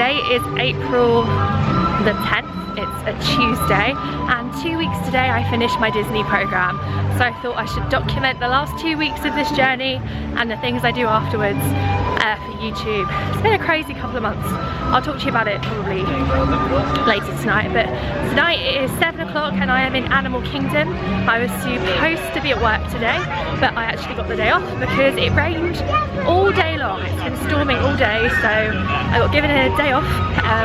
Today is April the 10th. It's a Tuesday, and 2 weeks today I finished my Disney program. So I thought I should document the last 2 weeks of this journey and the things I do afterwards for YouTube. It's been a crazy couple of months. I'll talk to you about it probably later tonight, but tonight it is 7 o'clock and I am in Animal Kingdom. I was supposed to be at work today, but I actually got the day off because it rained all day long. It's been storming all day, so I got given a day off,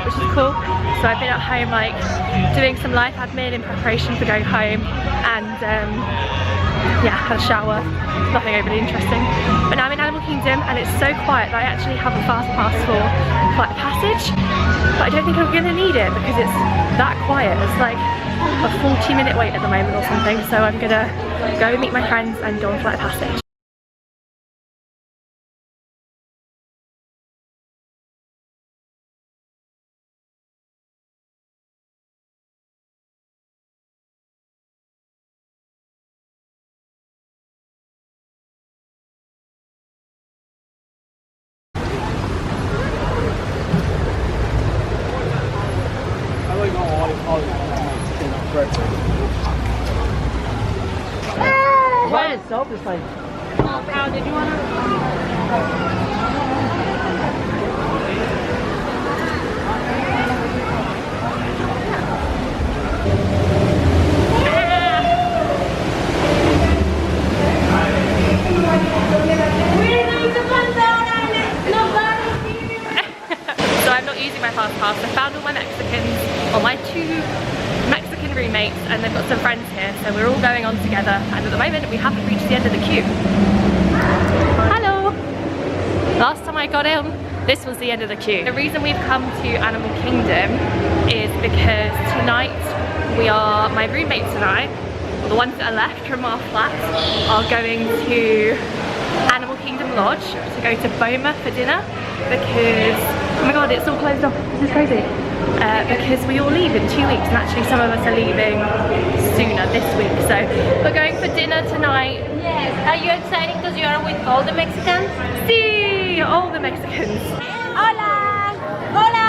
which is cool. So I've been at home like doing some life admin in preparation for going home, and yeah, had a shower, nothing overly interesting. But now I'm in Animal Kingdom and it's so quiet that I actually have a fast pass for Flight of Passage, but I don't think I'm going to need it because it's that quiet. It's like a 40-minute wait at the moment or something, so I'm going to go meet my friends and go on Flight of Passage. By itself is like. How did you want So I'm not using my fast pass. I found all my Mexicans, or my 2 Mexican roommates, and they've got some friends here, so we're all going on together, and at the moment we haven't reached the end of the queue. Hello! Last time I got in, this was the end of the queue. The reason we've come to Animal Kingdom is because tonight my roommates and I, or the ones that are left from our flat, are going to Animal Kingdom Lodge to go to Boma for dinner, because, oh my god, it's all closed off. This is crazy. Because we all leave in 2 weeks, and actually some of us are leaving sooner this week, so we're going for dinner tonight. Yes. Are you excited because you are with all the Mexicans? See all the Mexicans. Hola! Hola!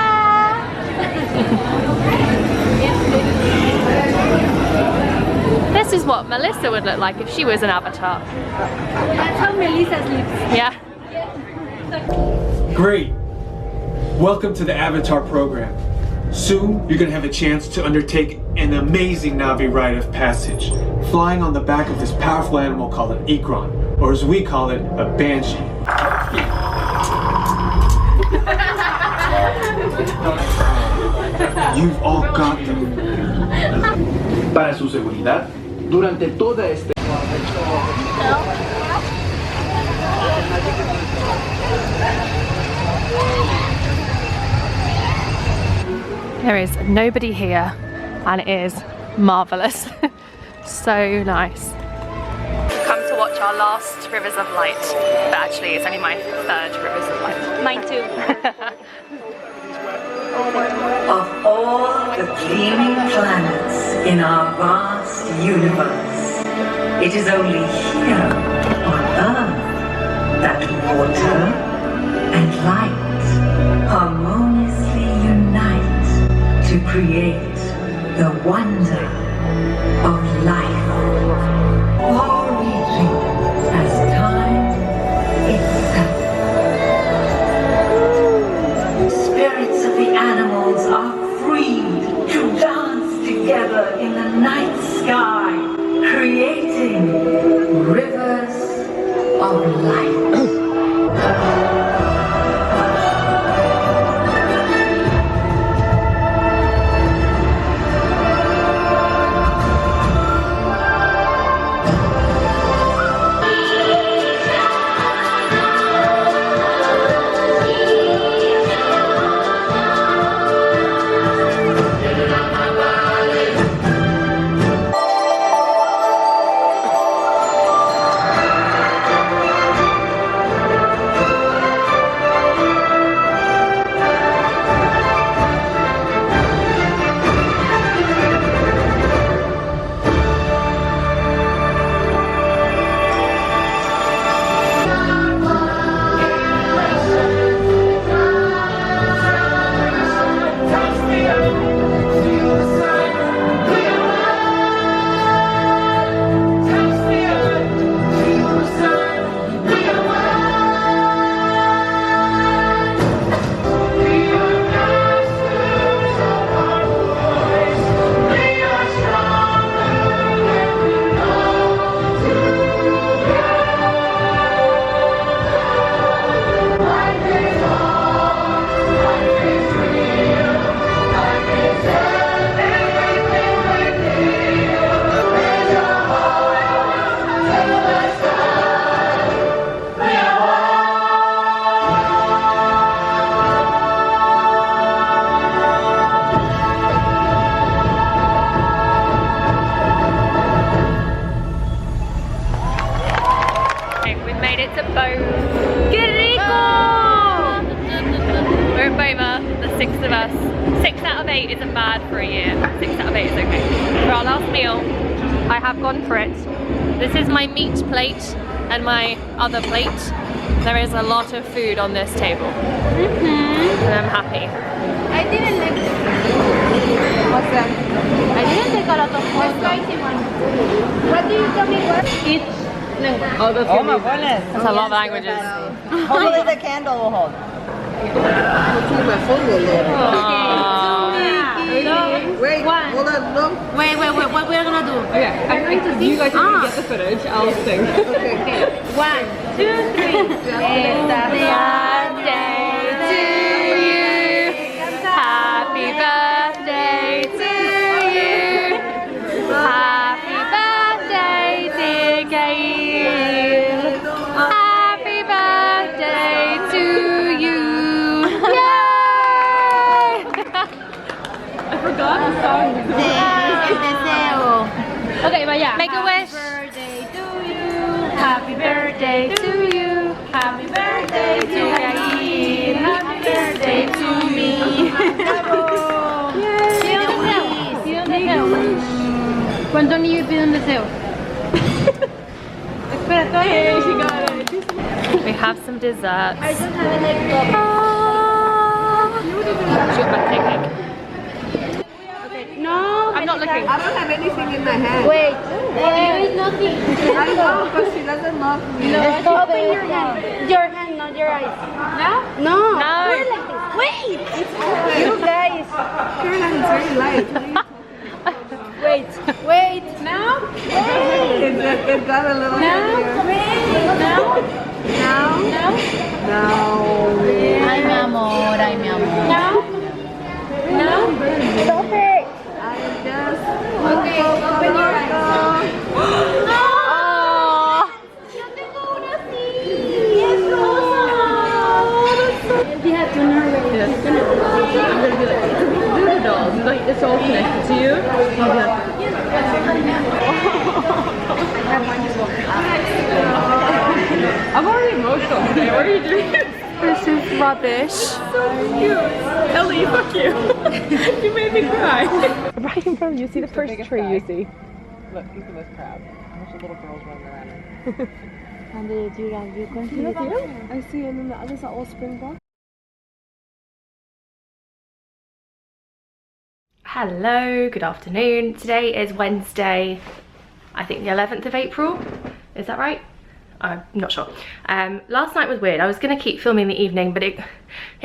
This is what Melissa would look like if she was an avatar. That's how Melissa sleeps. Yeah. Great! Welcome to the Avatar program. Soon, you're gonna have a chance to undertake an amazing Navi rite of passage, flying on the back of this powerful animal called an Ikron, or as we call it, a Banshee. You've all got them. Para su seguridad, durante toda esta... There is nobody here, and it is marvellous. So nice. Come to watch our last Rivers of Light, but actually it's only my 3rd Rivers of Light. Mine too. Of all the gleaming planets in our vast universe, it is only here on Earth that water and light harmoniously unite to create the wonder of life, far-reaching as time itself. Spirits of the animals are freed to dance together in the night sky, creating rivers of light. made it to Boba. ¡Qué rico! We're at Boba, the 6 of us. 6 out of 8 isn't bad for a year. 6 out of 8 is okay. For our last meal, I have gone for it. This is my meat plate and my other plate. There is a lot of food on this table. And I'm happy. I didn't like it. What's that? I didn't take a lot of the spicy one. What do you tell me what? Each language. Oh, that's my goodness. That's a lot of languages. Hopefully the candle will hold. Hopefully my phone will load. Wait, One. hold on, look. Wait, what we're gonna do? Okay, I'm going to see you guys can get the footage. I'll sing. Okay. 1, 2, 3. Happy birthday to you. Happy birthday, dear Gail. Happy birthday to you. Yay! I forgot the song. Okay, vaya. Make a wish. Happy birthday to you. Happy birthday to Gail. Happy birthday to me. Pide un deseo. ¿Cuántos niños piden un deseo? Espera, Hey, she got it. We have some desserts. I don't have a leg Ah. She got birthday cake. No, I'm not looking. I don't have anything in my hand. Wait, there is nothing. I know, because she doesn't love me. No, open your hand. Your hand, not your eyes. No? No. No. Do it like this. Wait! You guys. Caroline is very light. Wait. Wait. Now? It got a little Now? heavier. Now? Now? Now? Now. Ay, mi amor, ay, mi amor. Now? Now? Stop it. I just Okay, open your eyes. Oh. Yo tengo una así. Es rosa. You have to narrate. I'm gonna do like voodoo dolls. Like it's all connected to you. I'm already emotional today. What are you doing? This is rubbish. So cute. Ellie, fuck you. You made me cry. Right in front of you, see the first tree you see. Look, he's the most proud. There's the little girls running around him. And the giraffe, you can See it? I see, and then the others are all springboks. Hello, good afternoon. Today is Wednesday, I think the 11th of April. Is that right? I'm not sure. Last night was weird. I was gonna keep filming the evening, but it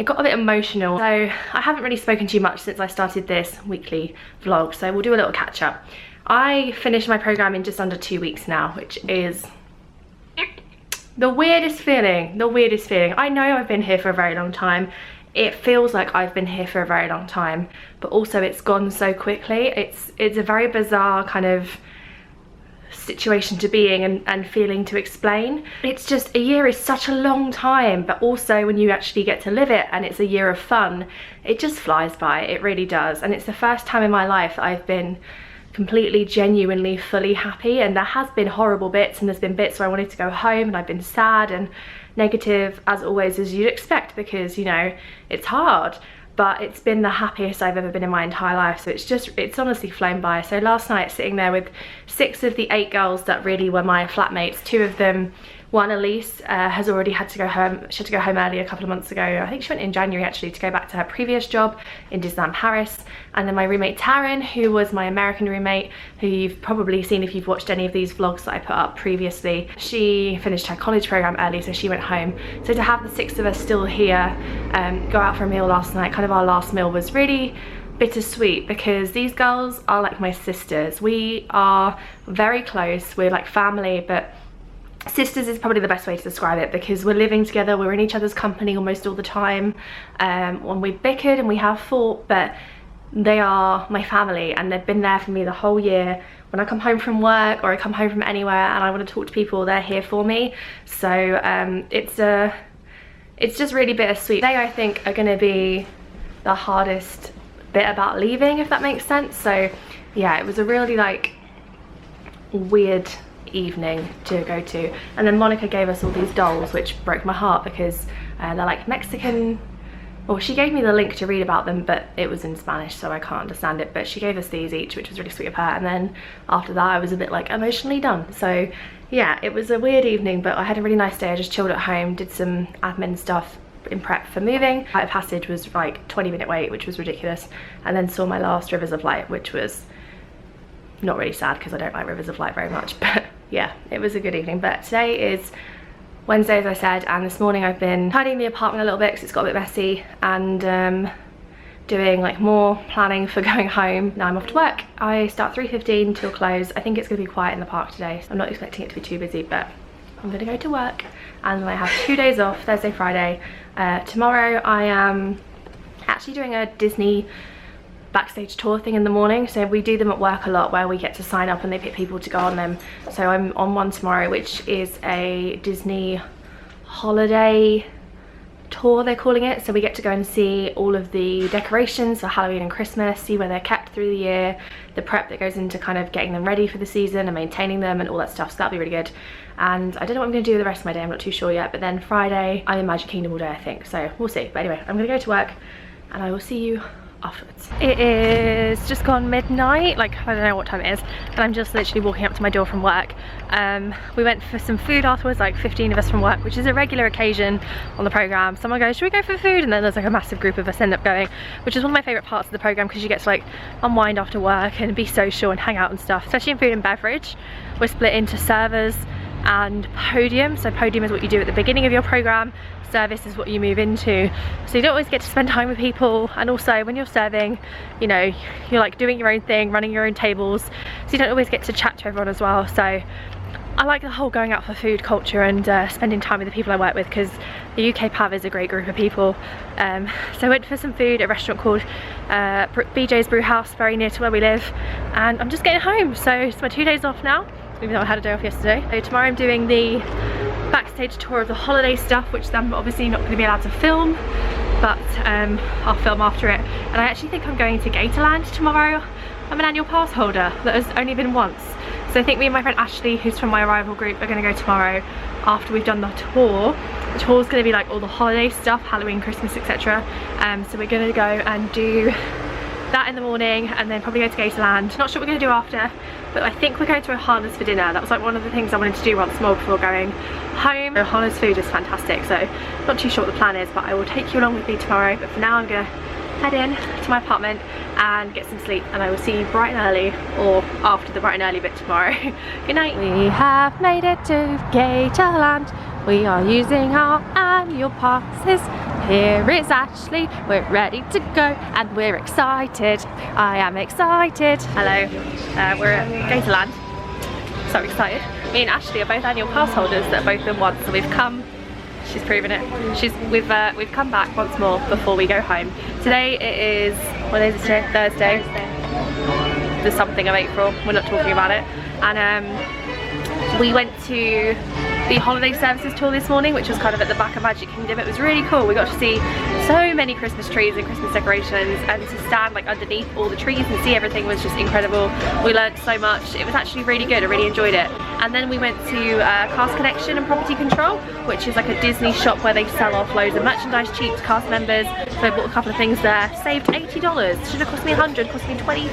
got a bit emotional. So I haven't really spoken to you much since I started this weekly vlog, so we'll do a little catch up. I finished my program in just under 2 weeks now, which is the weirdest feeling, I know I've been here for a very long time. It feels like I've been here for a very long time, but also it's gone so quickly. It's a very bizarre kind of situation to be in and feeling to explain. It's just, a year is such a long time, but also when you actually get to live it and it's a year of fun, it just flies by. It really does. And it's the first time in my life that I've been completely, genuinely, fully happy. And there has been horrible bits, and there's been bits where I wanted to go home and I've been sad and negative, as always, as you'd expect, because, you know, it's hard. But it's been the happiest I've ever been in my entire life. So it's honestly flown by. So last night, sitting there with 6 of the 8 girls that really were my flatmates, 2 of them, one, Elise, has already had to go home. She had to go home early a couple of months ago. I think she went in January actually, to go back to her previous job in Disneyland Paris. And then my roommate Taryn, who was my American roommate, who you've probably seen if you've watched any of these vlogs that I put up previously. She finished her college program early, so she went home. So to have the 6 of us still here, go out for a meal last night, kind of our last meal, was really bittersweet, because these girls are like my sisters. We are very close, we're like family, but sisters is probably the best way to describe it, because we're living together, we're in each other's company almost all the time. When we've bickered and we have fought, but they are my family, and they've been there for me the whole year. When I come home from work or I come home from anywhere and I want to talk to people, they're here for me. So it's just really bittersweet. They, I think, are going to be the hardest bit about leaving, if that makes sense. So yeah, it was a really like weird evening to go to. And then Monica gave us all these dolls, which broke my heart because they're like Mexican. Well, she gave me the link to read about them, but it was in Spanish, so I can't understand it. But she gave us these each, which was really sweet of her. And then after that, I was a bit like emotionally done. So yeah, it was a weird evening, but I had a really nice day. I just chilled at home, did some admin stuff in prep for moving. Rite of Passage was like 20-minute wait, which was ridiculous. And then saw my last Rivers of Light, which was not really sad because I don't like Rivers of Light very much. But yeah, it was a good evening. But today is Wednesday, as I said, and this morning I've been tidying the apartment a little bit because it's got a bit messy, and doing like more planning for going home. Now I'm off to work. I start 3:15 till close. I think it's gonna be quiet in the park today, so I'm not expecting it to be too busy, but I'm gonna go to work. And then I have 2 days off, Thursday, Friday. Tomorrow I am actually doing a Disney backstage tour thing in the morning. So we do them at work a lot, where we get to sign up and they pick people to go on them. So I'm on one tomorrow, which is a Disney holiday tour, they're calling it. So we get to go and see all of the decorations for Halloween and Christmas, see where they're kept through the year, the prep that goes into kind of getting them ready for the season and maintaining them and all that stuff. So that'll be really good. And I don't know what I'm going to do the rest of my day, I'm not too sure yet. But then Friday I'm in Magic Kingdom all day, I think, so we'll see. But anyway, I'm going to go to work and I will see you afterwards. It is just gone midnight, like I don't know what time it is, and I'm just literally walking up to my door from work. We went for some food afterwards, like 15 of us from work, which is a regular occasion on the program. Someone goes, should we go for food? And then there's like a massive group of us end up going, which is one of my favorite parts of the program because you get to like unwind after work and be social and hang out and stuff, especially in food and beverage. We're split into servers and podium. So podium is what you do at the beginning of your program, service is what you move into, so you don't always get to spend time with people. And also when you're serving, you know, you're like doing your own thing, running your own tables, so you don't always get to chat to everyone as well. So I like the whole going out for food culture and spending time with the people I work with, because the UK PAV is a great group of people. So I went for some food at a restaurant called BJ's Brew House, very near to where we live, and I'm just getting home. So it's my 2 days off now, even though I had a day off yesterday. So tomorrow I'm doing the backstage tour of the holiday stuff, which I'm obviously not going to be allowed to film, but I'll film after it. And I actually think I'm going to Gatorland tomorrow. I'm an annual pass holder that has only been once. So I think me and my friend Ashley, who's from my Arrival group, are going to go tomorrow after we've done the tour. The tour's going to be like all the holiday stuff, Halloween, Christmas, etc. So we're going to go and do that in the morning and then probably go to Gatorland. Not sure what we're going to do after, but I think we're going to Ohana's for dinner. That was like one of the things I wanted to do once more before going home. Ohana's food is fantastic, so not too sure what the plan is, but I will take you along with me tomorrow. But for now I'm going to head in to my apartment and get some sleep, and I will see you bright and early, or after the bright and early bit tomorrow. Good night. We have made it to Gatorland. We are using our annual passes. Here is Ashley, we're ready to go and we're excited. I am excited. Hello, we're at Gatorland. So excited. Me and Ashley are both annual pass holders that have both been once, so we've come. She's proven it. We've come back once more before we go home. Today it is, what is it today? Thursday. The something of April. We're not talking about it. And we went to the holiday services tour this morning, which was kind of at the back of Magic Kingdom. It was really cool. We got to see so many Christmas trees and Christmas decorations, and to stand like underneath all the trees and see everything was just incredible. We learned so much. It was actually really good. I really enjoyed it. And then we went to Cast Connection and Property Control, which is like a Disney shop where they sell off loads of merchandise cheap to cast members. So I bought a couple of things there. Saved $80. Should have cost me $100, cost me $24.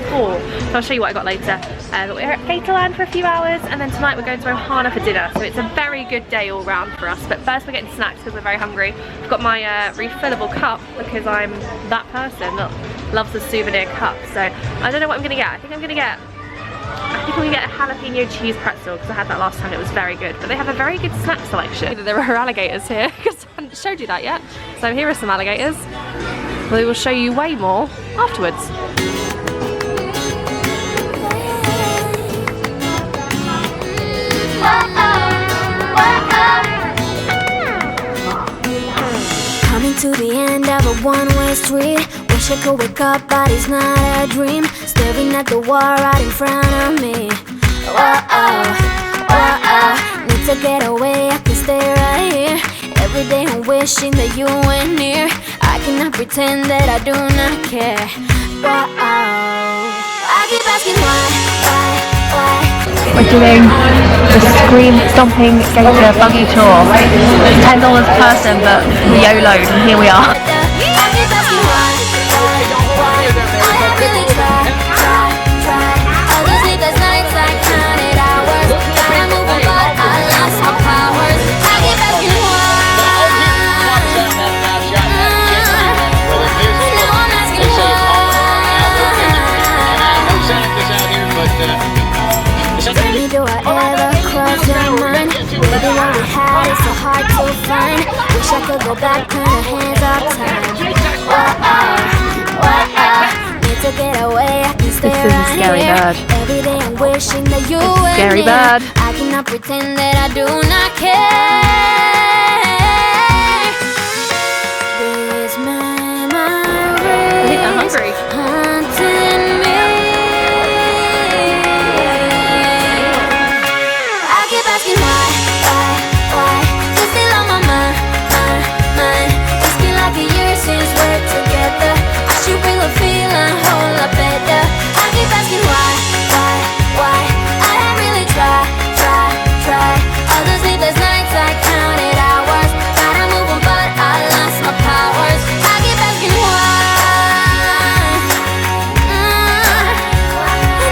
So I'll show you what I got later. But we're at Gatorland for a few hours, and then tonight we're going to Ohana for dinner. So it's a very good day all round for us. But first we're getting snacks because we're very hungry. I've got my refillable cup because I'm that person that loves a souvenir cup. So I don't know what I'm gonna get. I think I'm gonna get a jalapeno cheese pretzel because I had that last time. It was very good. But they have a very good snack selection. There are alligators here because I haven't showed you that yet. So here are some alligators. We will show you way more afterwards. Coming to the end of a one-way street. Wish I could wake up, but it's not a dream. Staring at the wall right in front of me. Need to get away, I can stay right here. Every day I'm wishing that you were near. I cannot pretend that I do not care. I keep asking why? We're doing the Scream Stomping Gator Buggy Tour. It's $10 per person, but we YOLO'd and here we are. Do I ever cross your mind? Maybe what we had is so hard to find. Wish I could go back, turn our hands off time. Need to get away, I can stay This is a right scary here. bird. Every day I'm wishing that you were Scary near. bird. I cannot pretend that I do not care. These memories I think they're hungry. haunting me. I keep asking why? You're still on my mind. It's been like a year since we're together. I should really feel a whole lot better. I keep asking why? I have really tried. All those sleepless nights I counted hours. Try to move on but I lost my powers. I keep asking why.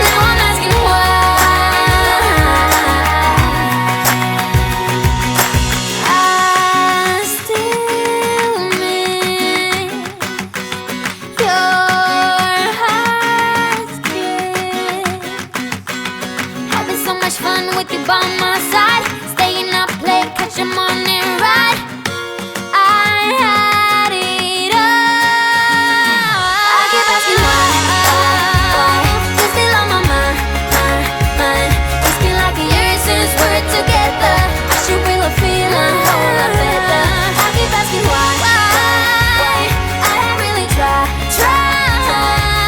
Now I'm asking why. I still miss your heart's kiss. Having so much fun with you by my side. Staying up late, catch your morning ride. I had it all. I keep asking why. You're still on my mind. It's been like a year since we're together. I should really feel a whole lot better. I keep asking why. I have really tried.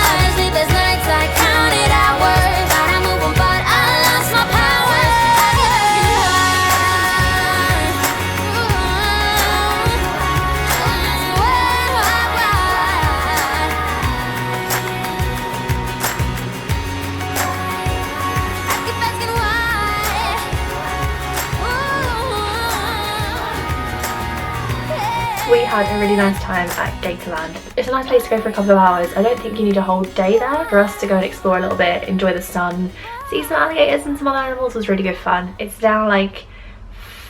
All the sleepless nights I counted hours. Try to move on but I lost my powers. I keep asking We had a really nice time at Gatorland. It's a nice place to go for a couple of hours. I don't think you need a whole day there. For us to go and explore a little bit, enjoy the sun, see some alligators and some other animals was really good fun. It's now like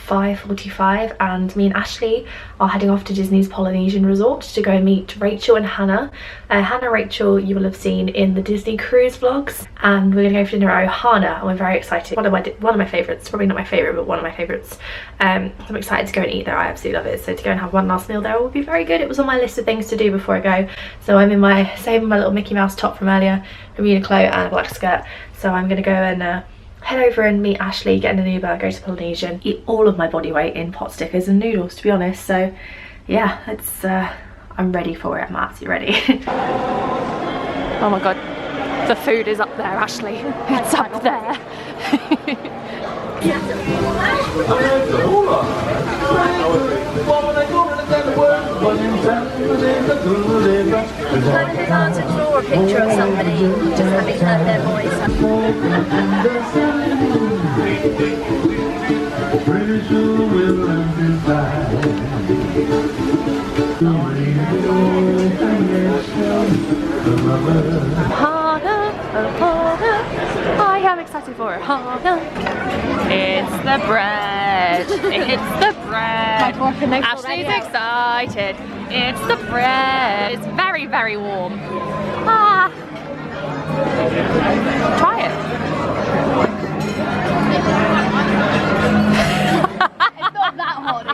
5:45 and me and Ashley are heading off to Disney's Polynesian Resort to go meet Rachel and Hannah. Hannah and Rachel you will have seen in the Disney cruise vlogs, and we're going to go for dinner at Ohana and we're very excited. One of my favourites, probably not my favourite but one of my favourites. I'm excited to go and eat there. I absolutely love it, so to go and have one last meal there will be very good. It was on my list of things to do before I go, so I'm in saving my little Mickey Mouse top from earlier from Uniqlo and a black skirt, so I'm going to go and head over and meet Ashley, get in an Uber, go to Polynesian, eat all of my body weight in pot stickers and noodles, to be honest. So yeah, it's I'm ready for it. I'm absolutely ready. Oh my god, the food is up there, Ashley. It's up there. Like if I had to draw a picture of somebody, just having heard their voice. I am excited for it. It's the bread. It's the bread. Ashley's excited. It's the bread. It's very, very warm. Ah. Try it. It's not that hot.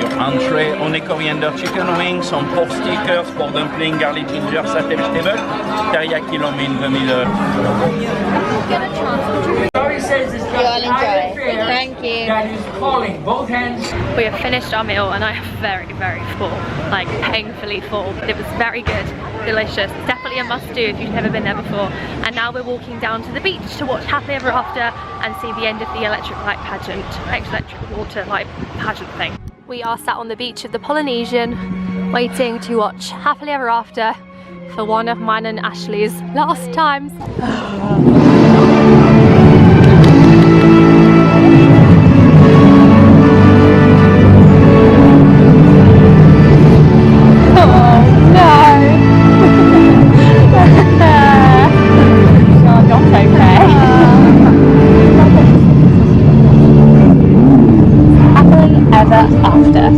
Your entree, only coriander chicken wings, some pork stickers, pork dumpling, garlic ginger, satay vegetable, teriyaki lo mein vanilla. You'll enjoy. Thank you. That is calling both hands. We have finished our meal and I am very, very full, like painfully full. It was very good, delicious. It's definitely a must do if you've never been there before. And now we're walking down to the beach to watch Happily Ever After and see the end of the electric light pageant, electric water light pageant thing. We are sat on the beach of the Polynesian waiting to watch Happily Ever After for one of mine and Ashley's last times. that's after.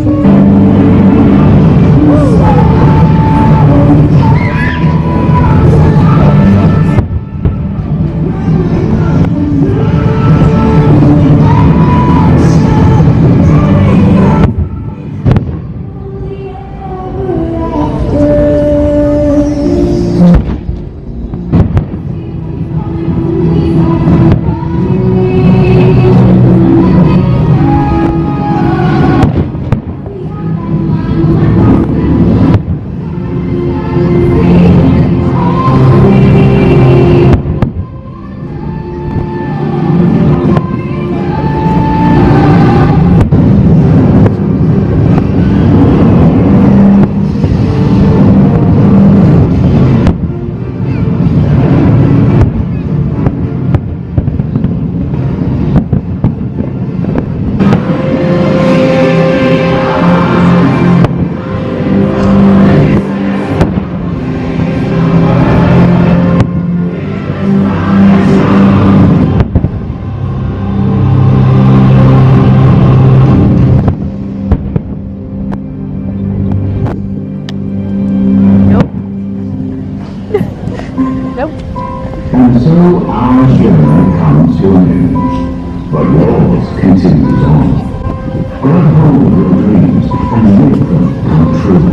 And so our journey comes to an end, but yours continues on. Grab hold of your dreams and make them come true.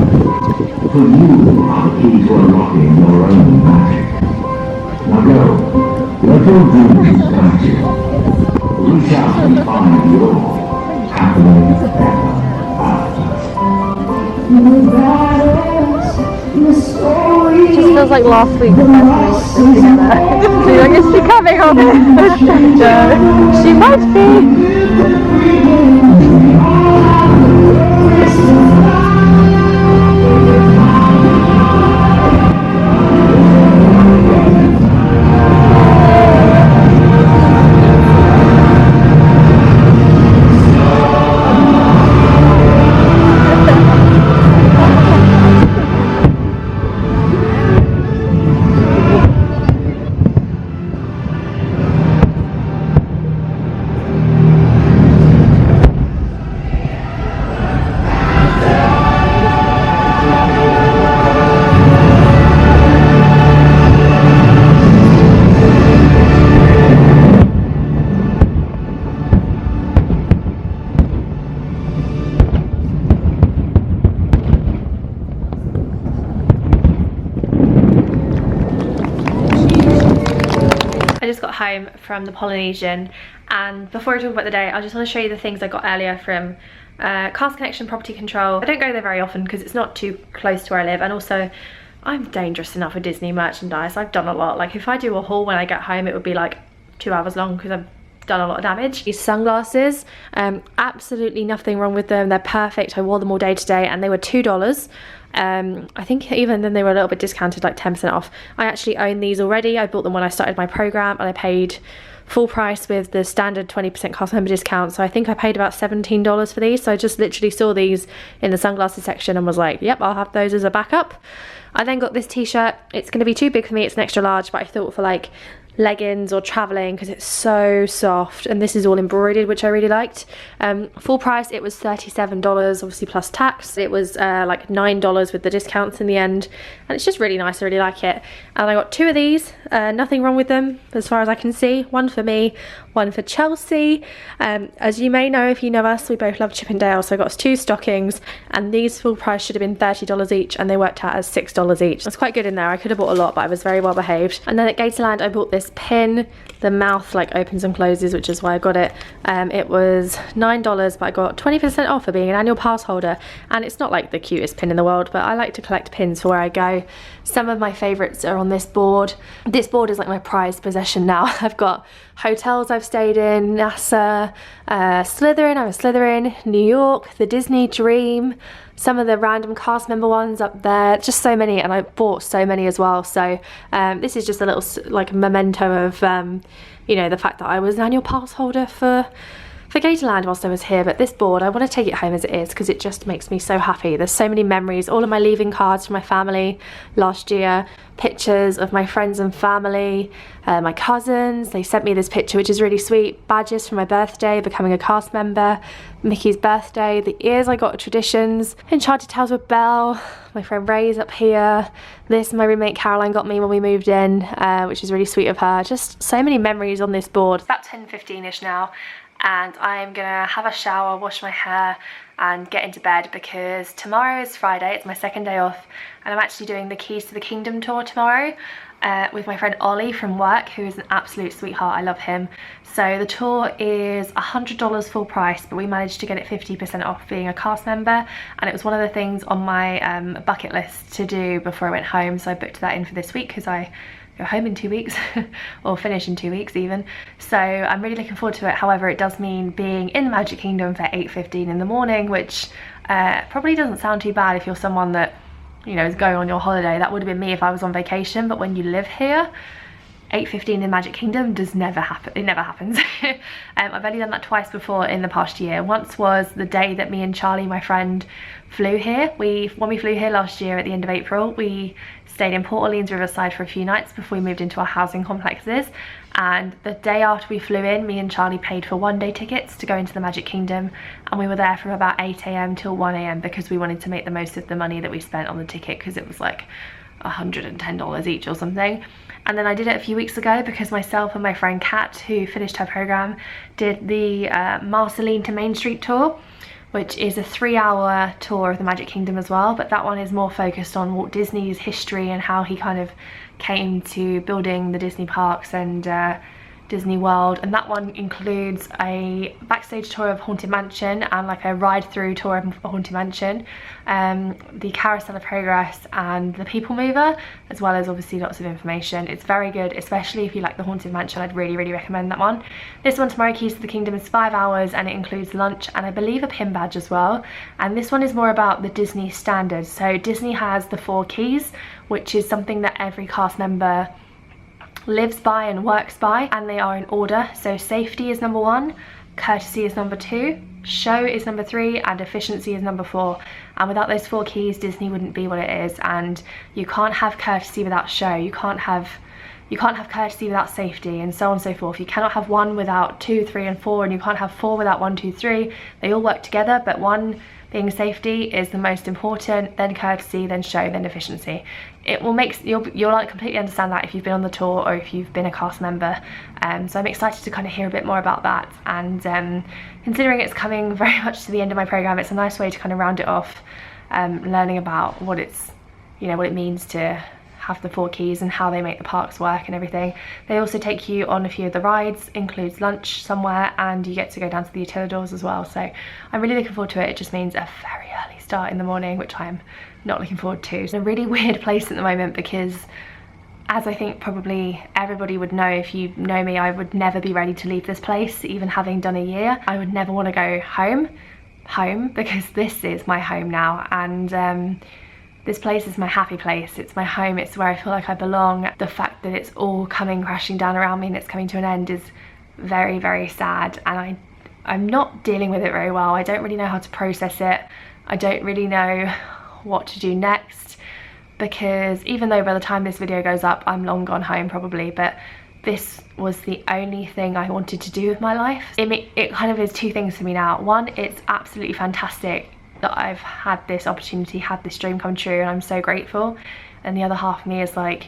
For you are the key to unlocking your own magic. Now go, let your dreams guide you. Reach out and find your happily ever after. Just feels like last week the first time we watched this together. So you're like, is she coming on it? No, she might be. I just got home from the Polynesian, and before I talk about the day, I just want to show you the things I got earlier from Cast Connection Property Control. I don't go there very often because it's not too close to where I live, and also I'm dangerous enough with Disney merchandise. I've done a lot. Like if I do a haul when I get home, it would be like 2 hours long because I've done a lot of damage. These sunglasses, absolutely nothing wrong with them. They're perfect. I wore them all day today and they were $2. I think even then they were a little bit discounted, like 10% off. I actually own these already. I bought them when I started my program and I paid full price with the standard 20% cast member discount. So I think I paid about $17 for these. So I just literally saw these in the sunglasses section and was like, yep, I'll have those as a backup. I then got this t-shirt. It's going to be too big for me. It's an extra large, but I thought for like leggings or traveling because it's so soft, and this is all embroidered, which I really liked. Full price it was $37, obviously plus tax. It was like $9 with the discounts in the end, and it's just really nice. I really like it. And I got 2 of these, nothing wrong with them as far as I can see. One for me, one for Chelsea. As you may know, if you know us, we both love Chippendale, so I got us 2 stockings, and these full price should have been $30 each, and they worked out as $6 each. It's quite good in there. I could have bought a lot, but I was very well behaved. And then at Gatorland I bought this pin. The mouth like opens and closes, which is why I got it. It was $9, but I got 20% off for being an annual pass holder, and it's not like the cutest pin in the world, but I like to collect pins for where I go. Some of my favorites are on this board. This board is like my prized possession now. I've got hotels I've stayed in, NASA, Slytherin, I'm a Slytherin, New York, the Disney Dream, some of the random cast member ones up there, just so many, and I bought so many as well. So this is just a little like memento of you know, the fact that I was an annual pass holder for for Gatorland whilst I was here, but this board, I want to take it home as it is because it just makes me so happy. There's so many memories, all of my leaving cards from my family last year, pictures of my friends and family, my cousins. They sent me this picture which is really sweet, badges for my birthday, becoming a cast member, Mickey's birthday, the ears I got at Traditions, Enchanted Tales with Belle, my friend Ray's up here, this my roommate Caroline got me when we moved in, which is really sweet of her. Just so many memories on this board. It's about 10:15ish now, and I'm gonna have a shower, wash my hair and get into bed because tomorrow is Friday, it's my second day off, and I'm actually doing the Keys to the Kingdom tour tomorrow with my friend Ollie from work, who is an absolute sweetheart. I love him. So the tour is $100 full price, but we managed to get it 50% off being a cast member, and it was one of the things on my bucket list to do before I went home, so I booked that in for this week because I go home in 2 weeks or finish in 2 weeks even, so I'm really looking forward to it. However, it does mean being in the Magic Kingdom for 8:15 in the morning, which probably doesn't sound too bad if you're someone that, you know, is going on your holiday. That would have been me if I was on vacation, but when you live here, 8:15 in Magic Kingdom does never happen. It never happens. I've only done that twice before in the past year. Once was the day that me and Charlie, my friend, flew here. When we flew here last year at the end of April, we stayed in Port Orleans Riverside for a few nights before we moved into our housing complexes, and the day after we flew in, me and Charlie paid for one-day tickets to go into the Magic Kingdom, and we were there from about 8 AM till 1 AM because we wanted to make the most of the money that we spent on the ticket, because it was like $110 each or something. And then I did it a few weeks ago because myself and my friend Kat, who finished her program, did the Marceline to Main Street tour, which is a 3-hour tour of the Magic Kingdom as well, but that one is more focused on Walt Disney's history and how he kind of came to building the Disney parks and Disney World, and that one includes a backstage tour of Haunted Mansion and like a ride-through tour of Haunted Mansion, the Carousel of Progress and the People Mover, as well as obviously lots of information. It's very good, especially if you like the Haunted Mansion. I'd really recommend that one. This one, tomorrow, Keys to the Kingdom, is 5 hours and it includes lunch and I believe a pin badge as well, and this one is more about the Disney standards. So Disney has the 4 keys, which is something that every cast member lives by and works by, and they are in order. So safety is number 1, courtesy is number 2, show is number 3, and efficiency is number 4. And without those 4 keys, Disney wouldn't be what it is, and you can't have courtesy without show, you can't have courtesy without safety, and so on and so forth. You cannot have 1 without 2, 3 and 4, and you can't have 4 without 1, 2, 3. They all work together, but 1 being safety is the most important, then courtesy, then show, then efficiency. It will make, you'll like completely understand that if you've been on the tour or if you've been a cast member. So I'm excited to kind of hear a bit more about that, and considering it's coming very much to the end of my program, it's a nice way to kind of round it off, learning about what it's, you know, what it means to have the 4 keys and how they make the parks work and everything. They also take you on a few of the rides, includes lunch somewhere, and you get to go down to the Utilidors as well. So I'm really looking forward to it. It just means a very early start in the morning, which I'm not looking forward to. It's a really weird place at the moment because, as I think probably everybody would know if you know me, I would never be ready to leave this place, even having done a year. I would never want to go home because this is my home now, and this place is my happy place. It's my home. It's where I feel like I belong. The fact that it's all coming crashing down around me and it's coming to an end is very sad, and I'm not dealing with it very well. I don't really know how to process it. I don't really know what to do next, because even though by the time this video goes up I'm long gone home probably, but this was the only thing I wanted to do with my life. It kind of is 2 things for me now. One, it's absolutely fantastic that I've had this opportunity, had this dream come true, and I'm so grateful. And the other half of me is like,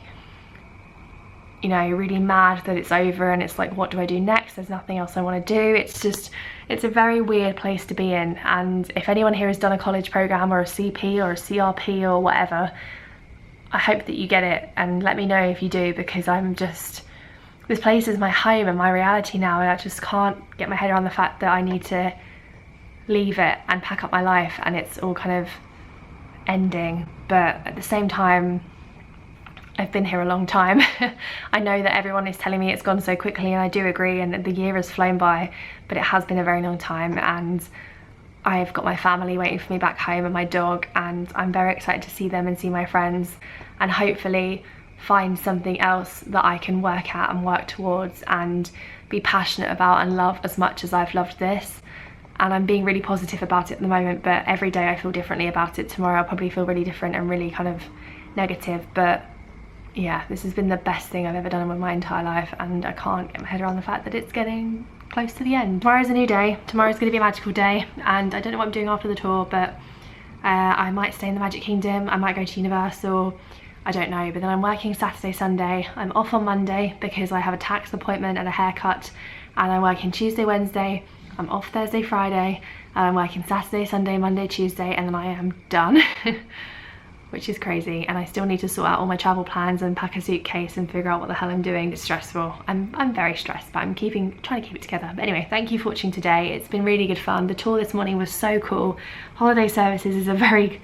you know, really mad that it's over, and it's like, what do I do next? There's nothing else I want to do. It's just, it's a very weird place to be in. And if anyone here has done a college program or a CP or a CRP or whatever, I hope that you get it, and let me know if you do, because I'm just, this place is my home and my reality now, and I just can't get my head around the fact that I need to leave it and pack up my life and it's all kind of ending. But at the same time, I've been here a long time. I know that everyone is telling me it's gone so quickly, and I do agree, and the year has flown by, but it has been a very long time, and I've got my family waiting for me back home and my dog, and I'm very excited to see them and see my friends, and hopefully find something else that I can work at and work towards and be passionate about and love as much as I've loved this. And I'm being really positive about it at the moment, but every day I feel differently about it. Tomorrow I'll probably feel really different and really kind of negative, but yeah, this has been the best thing I've ever done in my entire life, and I can't get my head around the fact that it's getting close to the end. Tomorrow's a new day. Tomorrow's going to be a magical day, and I don't know what I'm doing after the tour, but I might stay in the Magic Kingdom, I might go to Universal, I don't know. But then I'm working Saturday, Sunday. I'm off on Monday because I have a tax appointment and a haircut, and I'm working Tuesday, Wednesday. I'm off Thursday, Friday, and I'm working Saturday, Sunday, Monday, Tuesday, and then I am done. Which is crazy, and I still need to sort out all my travel plans and pack a suitcase and figure out what the hell I'm doing. It's stressful. I'm very stressed, but I'm trying to keep it together. But anyway, thank you for watching today. It's been really good fun. The tour this morning was so cool. Holiday Services is a very,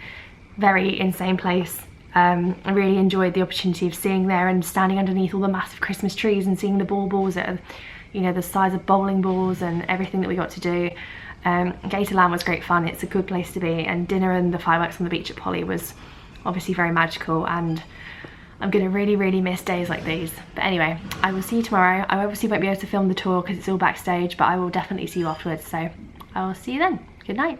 very insane place. I really enjoyed the opportunity of seeing there and standing underneath all the massive Christmas trees and seeing the balls that are, you know, the size of bowling balls and everything that we got to do. Gatorland was great fun. It's a good place to be, and dinner and the fireworks on the beach at Polly was obviously very magical, and I'm gonna really, really miss days like these. But anyway, I will see you tomorrow. I obviously won't be able to film the tour because it's all backstage, but I will definitely see you afterwards, so I will see you then. Good night.